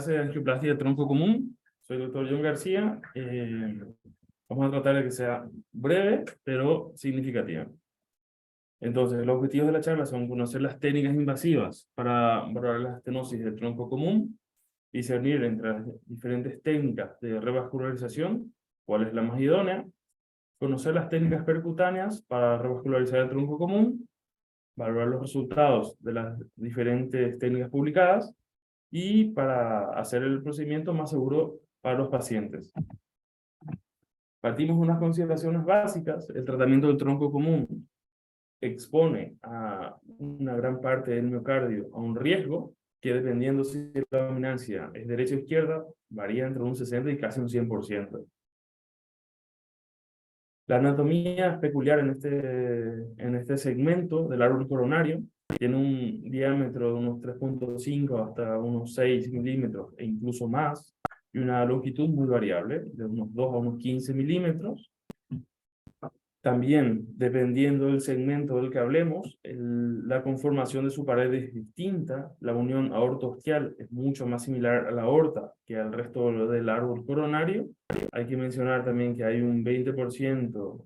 clase de angioplastia de tronco común. Soy el doctor John García. Vamos a tratar de que sea breve, pero significativa. Entonces, los objetivos de la charla son conocer las técnicas invasivas para valorar la estenosis del tronco común, discernir entre las diferentes técnicas de revascularización, cuál es la más idónea, conocer las técnicas percutáneas para revascularizar el tronco común, valorar los resultados de las diferentes técnicas publicadas y para hacer el procedimiento más seguro para los pacientes. Partimos de unas consideraciones básicas. El tratamiento del tronco común expone a una gran parte del miocardio a un riesgo que, dependiendo si la dominancia es derecha o izquierda, varía entre un 60 y casi un 100%. La anatomía es peculiar en este segmento del árbol coronario. Tiene un diámetro de unos 3.5 hasta unos 6 milímetros e incluso más, y una longitud muy variable, de unos 2 a unos 15 milímetros. También, dependiendo del segmento del que hablemos, la conformación de su pared es distinta. La unión aorto-ostial es mucho más similar a la aorta que al resto del árbol coronario. Hay que mencionar también que hay un 20%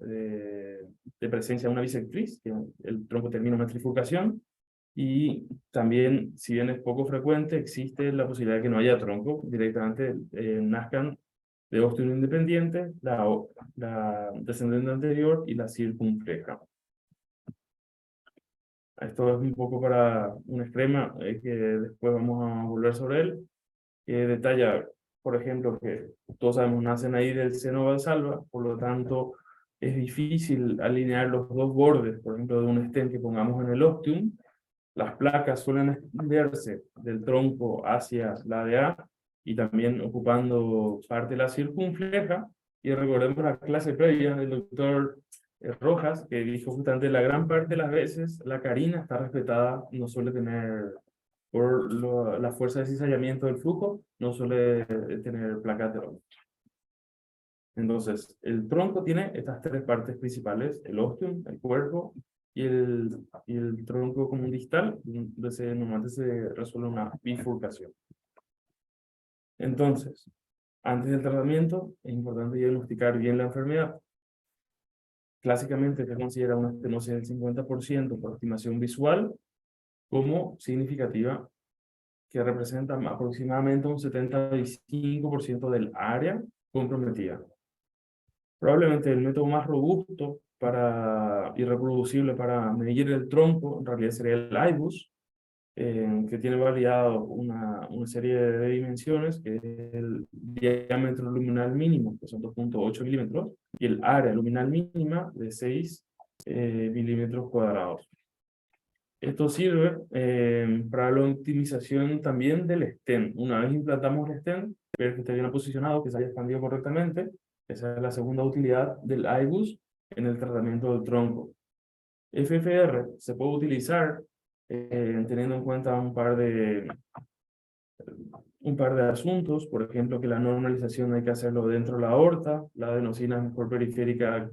de presencia de una bisectriz, que el tronco termina en una trifurcación. Y también, si bien es poco frecuente, existe la posibilidad de que no haya tronco, directamente nazcan de ostium independiente, la descendente anterior y la circunfleja. Esto es un poco para un esquema que después vamos a volver sobre él, que detalla, por ejemplo, que todos sabemos nacen ahí del seno valsalva, por lo tanto es difícil alinear los dos bordes, por ejemplo, de un stent que pongamos en el ostium. Las placas suelen extenderse del tronco hacia la ADA y también ocupando parte de la circunfleja. Y recordemos la clase previa del doctor Rojas, que dijo justamente la gran parte de las veces la carina está respetada, no suele tener, por la fuerza de cizallamiento del flujo, no suele tener placas de oro. Entonces, el tronco tiene estas tres partes principales: el ostium, el cuerpo y el tronco común distal, donde normalmente se resuelve una bifurcación. Entonces, antes del tratamiento, es importante diagnosticar bien la enfermedad. Clásicamente se considera una estenosis del 50% por estimación visual como significativa, que representa aproximadamente un 75% del área comprometida. Probablemente el método más robusto y reproducible para medir el tronco en realidad sería el IBUS, que tiene validado una serie de dimensiones, que es el diámetro luminal mínimo, que son 2.8 milímetros, y el área luminal mínima de 6 milímetros cuadrados. Esto sirve para la optimización también del stent. Una vez implantamos el stent, ver que esté bien posicionado, que se haya expandido correctamente. Esa es la segunda utilidad del IBUS en el tratamiento del tronco. FFR se puede utilizar teniendo en cuenta un par de asuntos. Por ejemplo, que la normalización hay que hacerlo dentro de la aorta. La adenosina es mejor periférica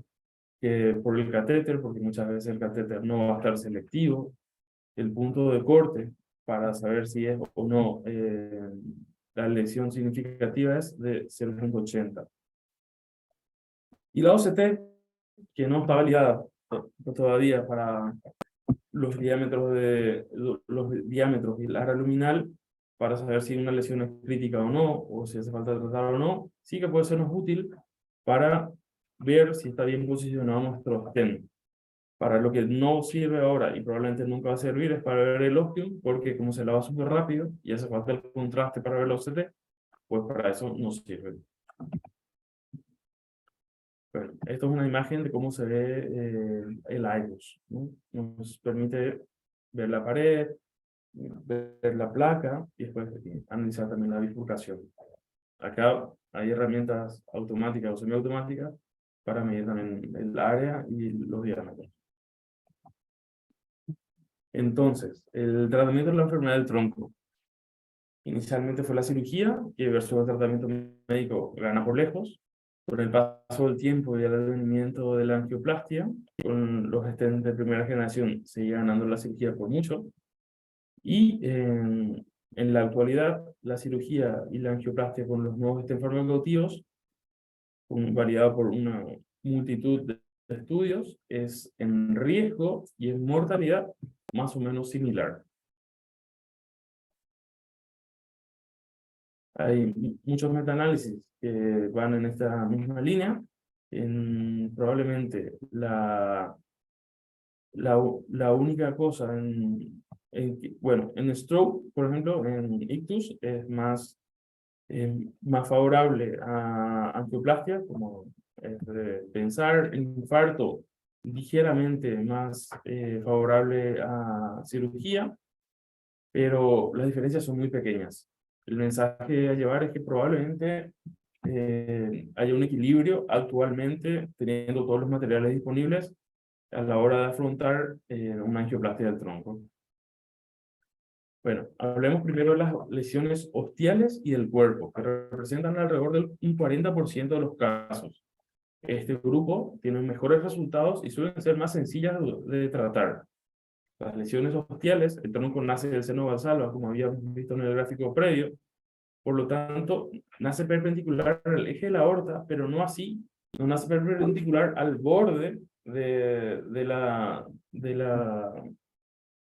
que por el catéter, porque muchas veces el catéter no va a estar selectivo. El punto de corte para saber si es o no la lesión significativa es de 0.80. Y la OCT, que no está validada todavía para los diámetros y el área luminal, para saber si una lesión es crítica o no, o si hace falta tratar o no, sí que puede sernos útil para ver si está bien posicionado nuestro stent. Para lo que no sirve ahora y probablemente nunca va a servir es para ver el ostium, porque como se lava súper rápido y hace falta el contraste para ver la OCT, pues para eso no sirve. Bueno, esto es una imagen de cómo se ve el IBUS, ¿no? Nos permite ver la pared, ver la placa y después analizar también la bifurcación. Acá hay herramientas automáticas o semiautomáticas para medir también el área y los diámetros. Entonces, el tratamiento de la enfermedad del tronco. Inicialmente fue la cirugía, que versus el tratamiento médico gana por lejos. Con el paso del tiempo y el advenimiento de la angioplastia, con los stents de primera generación, seguía ganando la cirugía por mucho. Y En la actualidad, la cirugía y la angioplastia con los nuevos estén farmacautivos, variada por una multitud de estudios, es en riesgo y en mortalidad más o menos similar. Hay muchos metaanálisis que van en esta misma línea. Probablemente la única cosa bueno, en stroke, por ejemplo, en ictus, es más favorable a angioplastia, como pensar en infarto, ligeramente más favorable a cirugía, pero las diferencias son muy pequeñas. El mensaje a llevar es que probablemente haya un equilibrio actualmente, teniendo todos los materiales disponibles a la hora de afrontar una angioplastia del tronco. Bueno, hablemos primero de las lesiones ostiales y del cuerpo, que representan alrededor del un 40% de los casos. Este grupo tiene mejores resultados y suelen ser más sencillas de tratar. Las lesiones ostiales, el tronco nace del seno basal, como habíamos visto en el gráfico previo, por lo tanto, nace perpendicular al eje de la aorta, pero no así, no nace perpendicular al borde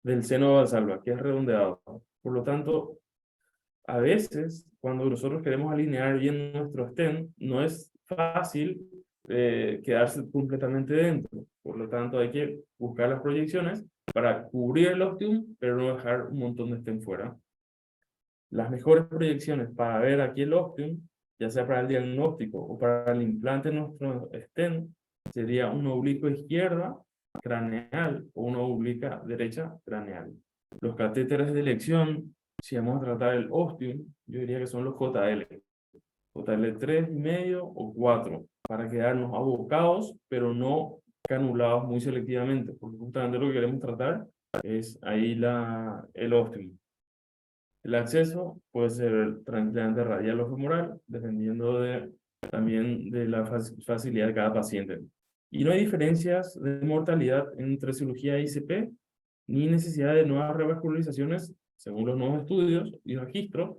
del seno valsalva, que es redondeado. Por lo tanto, a veces, cuando nosotros queremos alinear bien nuestro stent, no es fácil quedarse completamente dentro. Por lo tanto, hay que buscar las proyecciones para cubrir el ostium, pero no dejar un montón de stent fuera. Las mejores proyecciones para ver aquí el ostium, ya sea para el diagnóstico o para el implante de nuestro stent, sería una oblicuo izquierda craneal o una oblicuo derecha craneal. Los catéteres de elección, si vamos a tratar el ostium, yo diría que son los JL. JL 3,5 o 4, para quedarnos abocados, pero no canulados muy selectivamente, porque justamente lo que queremos tratar es ahí el ostium. El acceso puede ser trasplante radial o femoral, dependiendo también de la facilidad de cada paciente. Y no hay diferencias de mortalidad entre cirugía ICP, ni necesidad de nuevas revascularizaciones, según los nuevos estudios y registros,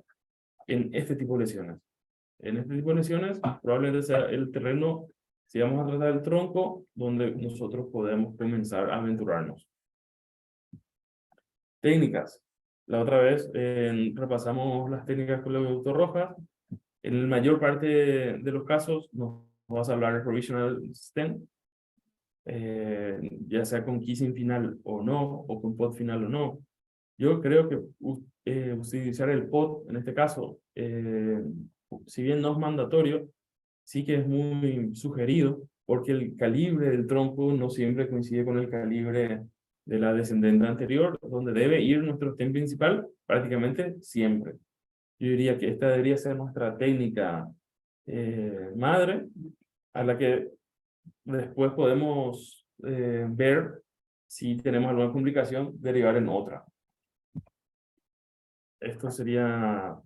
en este tipo de lesiones. En este tipo de lesiones, probablemente sea el terreno, si vamos a tratar el tronco, donde nosotros podemos comenzar a aventurarnos. Técnicas. La otra vez repasamos las técnicas con el doctor Rojas. En la mayor parte de los casos nos vamos a hablar de provisional stent, ya sea con kissing final o no, o con pod final o no. Yo creo que utilizar el pod, en este caso, si bien no es mandatorio, sí que es muy sugerido, porque el calibre del tronco no siempre coincide con el calibre de la descendente anterior, donde debe ir nuestro stent principal prácticamente siempre. Yo diría que esta debería ser nuestra técnica madre, a la que después podemos ver si tenemos alguna complicación, derivar en otra. Esto sería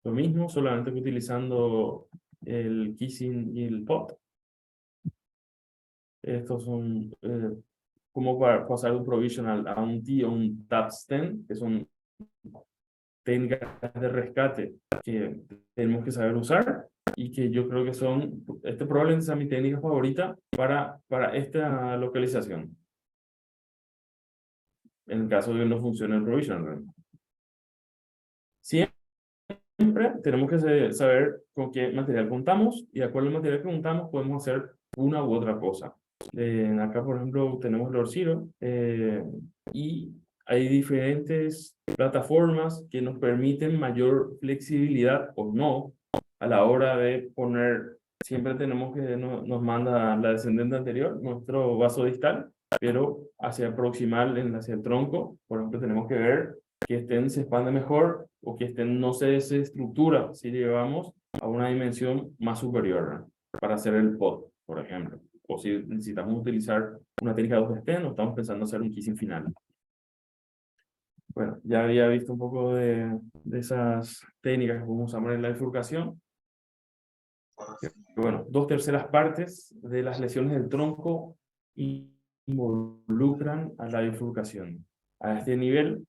lo mismo, solamente que utilizando el kissing y el pot. Estos son como para pasar de un provisional a un T o un tap stent, que son técnicas de rescate que tenemos que saber usar y que yo creo que probablemente sea mi técnica favorita para esta localización, en el caso de que no funcione el provisional. Siempre tenemos que saber con qué material contamos y de acuerdo al material que contamos podemos hacer una u otra cosa. Acá, por ejemplo, tenemos el Orciro y hay diferentes plataformas que nos permiten mayor flexibilidad o no a la hora de poner. Siempre tenemos que nos manda la descendente anterior, nuestro vaso distal, pero hacia proximal, hacia el tronco, por ejemplo, tenemos que ver que se expande mejor o que no se desestructura si llevamos a una dimensión más superior, ¿no? Para hacer el pod, por ejemplo. O si necesitamos utilizar una técnica de 2 o estamos pensando hacer un kissing final. Bueno, ya había visto un poco de esas técnicas que usamos en la bifurcación. Bueno, 2/3 partes de las lesiones del tronco involucran a la bifurcación. A este nivel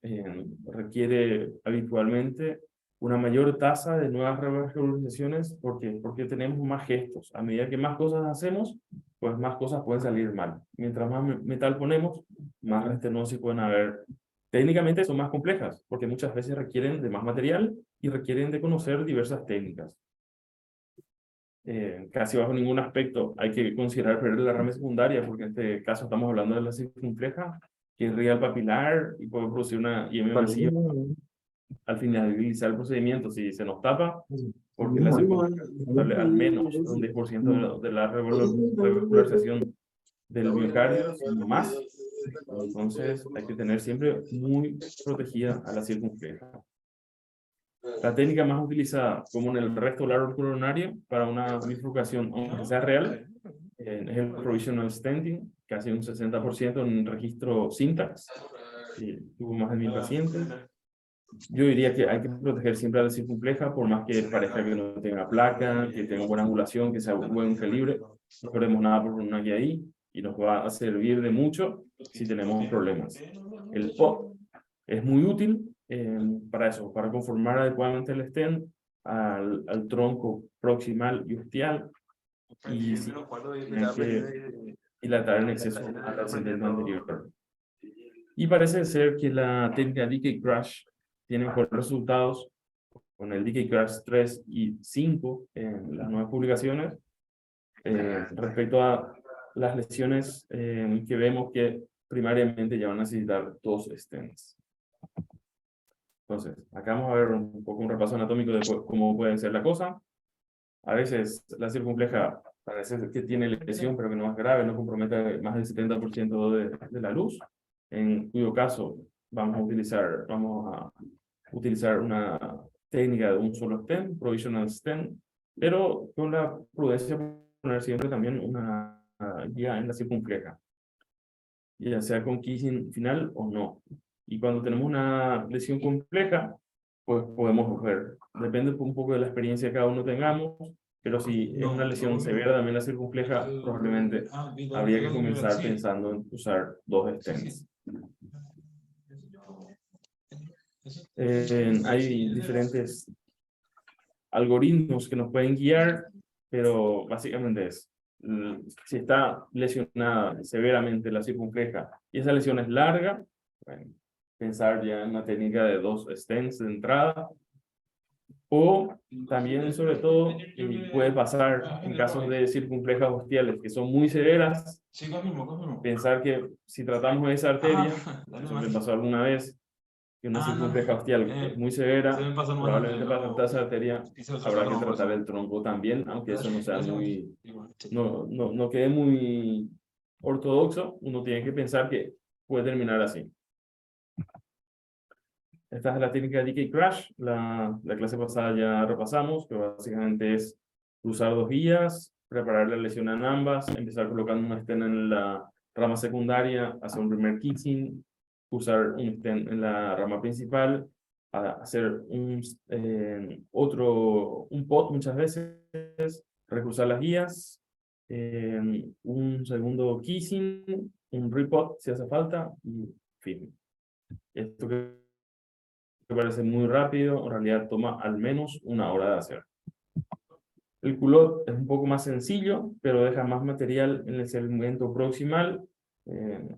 requiere habitualmente una mayor tasa de nuevas revalorizaciones porque tenemos más gestos. A medida que más cosas hacemos, pues más cosas pueden salir mal. Mientras más metal ponemos, más restenosis pueden haber. Técnicamente son más complejas, porque muchas veces requieren de más material y requieren de conocer diversas técnicas. Casi bajo ningún aspecto hay que considerar perder la rama secundaria, porque en este caso estamos hablando de la circunfleja, que es real papilar y puede producir una IM masiva al finalizar el procedimiento. Si se nos tapa, porque la circunfleja sale al menos un 10% de la revascularización del miocardio, sino más. Entonces hay que tener siempre muy protegida a la circunfleja. La técnica más utilizada, como en el resto del árbol coronario, para una bifurcación, aunque sea real, es el provisional stenting, casi un 60% en registro Syntax. Tuvo más de 1000 pacientes. Yo diría que hay que proteger siempre a la circunfleja, por más que parezca que no tenga placa, que tenga buena angulación, que sea buen calibre. No perdemos nada por una guía ahí y nos va a servir de mucho si tenemos problemas. El POT es muy útil para eso, para conformar adecuadamente el stem al tronco proximal y ostial y si tienen que dilatar en exceso al ascendente anterior. Y parece ser que la técnica Decay Crash tiene mejores resultados con el Decay Crash 3 y 5 en las nuevas publicaciones respecto a las lesiones que vemos que primariamente ya van a necesitar 2 stents. Entonces, acá vamos a ver un poco un repaso anatómico de cómo puede ser la cosa. A veces la circunfleja parece que tiene lesión, pero que no es grave, no compromete más del 70% de la luz, en cuyo caso vamos a utilizar una técnica de un solo stent, provisional stent, pero con la prudencia de poner siempre también una guía en la circunfleja, ya sea con kissing final o no. Y cuando tenemos una lesión compleja, pues podemos ver, depende un poco de la experiencia que cada uno tengamos, pero si es una lesión severa también la circunfleja, probablemente habría que comenzar pensando en usar 2 stents. Hay diferentes algoritmos que nos pueden guiar, pero básicamente es, si está lesionada severamente la circunfleja y esa lesión es larga, bueno, pensar ya en una técnica de 2 stents de entrada, o también, sobre todo, puede pasar en casos de circunflejas ostiales que son muy severas, pensar que si tratamos esa arteria, eso me pasó alguna vez, que una circunfleja ostial que es muy severa, probablemente para tratar esa arteria habrá que tratar el tronco también, aunque eso no sea muy, no quede muy ortodoxo, uno tiene que pensar que puede terminar así. Esta es la técnica de Decay Crash, la clase pasada ya repasamos, que básicamente es usar 2 guías, preparar la lesión en ambas, empezar colocando una stent en la rama secundaria, hacer un primer kissing, usar un stent en la rama principal, hacer un pot muchas veces, recruzar las guías, un segundo kissing, un repot si hace falta, y fin. Esto que parece muy rápido, en realidad toma al menos 1 hora de hacer. El culot es un poco más sencillo, pero deja más material en el segmento proximal.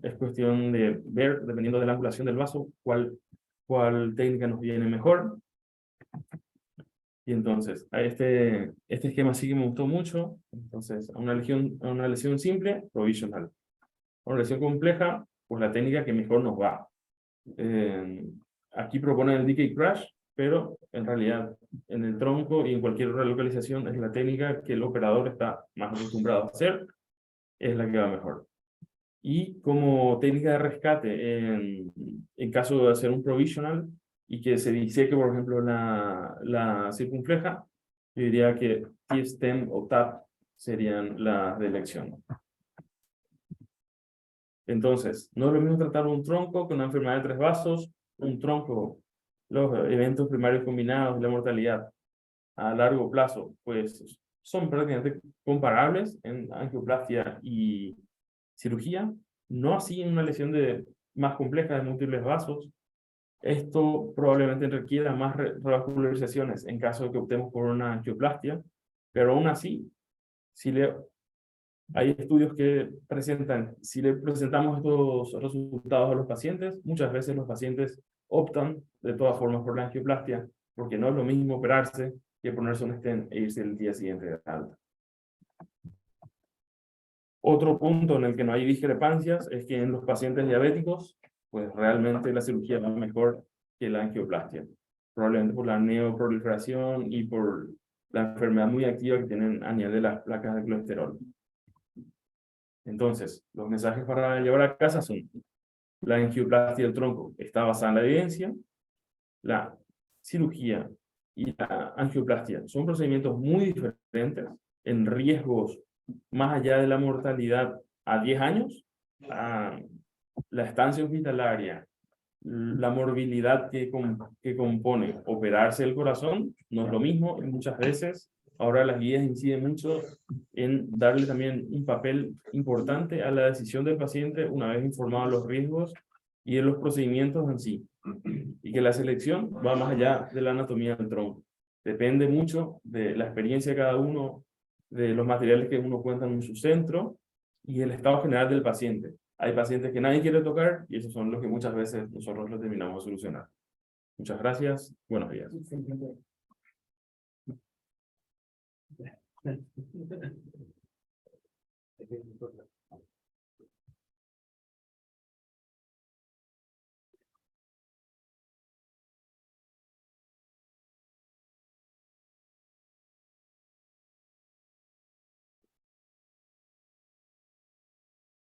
Es cuestión de ver, dependiendo de la angulación del vaso, cuál técnica nos viene mejor. Y entonces, a este esquema sí que me gustó mucho. Entonces, a una lesión simple, provisional. A una lesión compleja, pues la técnica que mejor nos va. Aquí proponen el Decay Crash, pero en realidad en el tronco y en cualquier relocalización es la técnica que el operador está más acostumbrado a hacer, es la que va mejor. Y como técnica de rescate, en caso de hacer un provisional y que se diseque, por ejemplo, la circunfleja, yo diría que T-stem o TAP serían las de elección. Entonces, no es lo mismo tratar un tronco con una enfermedad de 3 vasos, un tronco, los eventos primarios combinados y la mortalidad a largo plazo, pues son prácticamente comparables en angioplastia y cirugía, no así en una lesión de más compleja de múltiples vasos. Esto probablemente requiera más revascularizaciones en caso de que optemos por una angioplastia, pero aún así, hay estudios que presentan, si le presentamos estos resultados a los pacientes, muchas veces los pacientes optan de todas formas por la angioplastia, porque no es lo mismo operarse que ponerse un stent e irse el día siguiente de alta. Otro punto en el que no hay discrepancias es que en los pacientes diabéticos, pues realmente la cirugía va mejor que la angioplastia, probablemente por la neoproliferación y por la enfermedad muy activa que tienen a nivel de las placas de colesterol. Entonces, los mensajes para llevar a casa son: la angioplastia del tronco está basada en la evidencia, la cirugía y la angioplastia son procedimientos muy diferentes en riesgos más allá de la mortalidad a 10 años, la estancia hospitalaria, la morbilidad que compone operarse el corazón, no es lo mismo, y muchas veces ahora las guías inciden mucho en darle también un papel importante a la decisión del paciente una vez informado de los riesgos y de los procedimientos en sí, y que la selección va más allá de la anatomía del tronco. Depende mucho de la experiencia de cada uno, de los materiales que uno cuenta en su centro y el estado general del paciente. Hay pacientes que nadie quiere tocar y esos son los que muchas veces nosotros los terminamos de solucionar. Muchas gracias. Buenos días.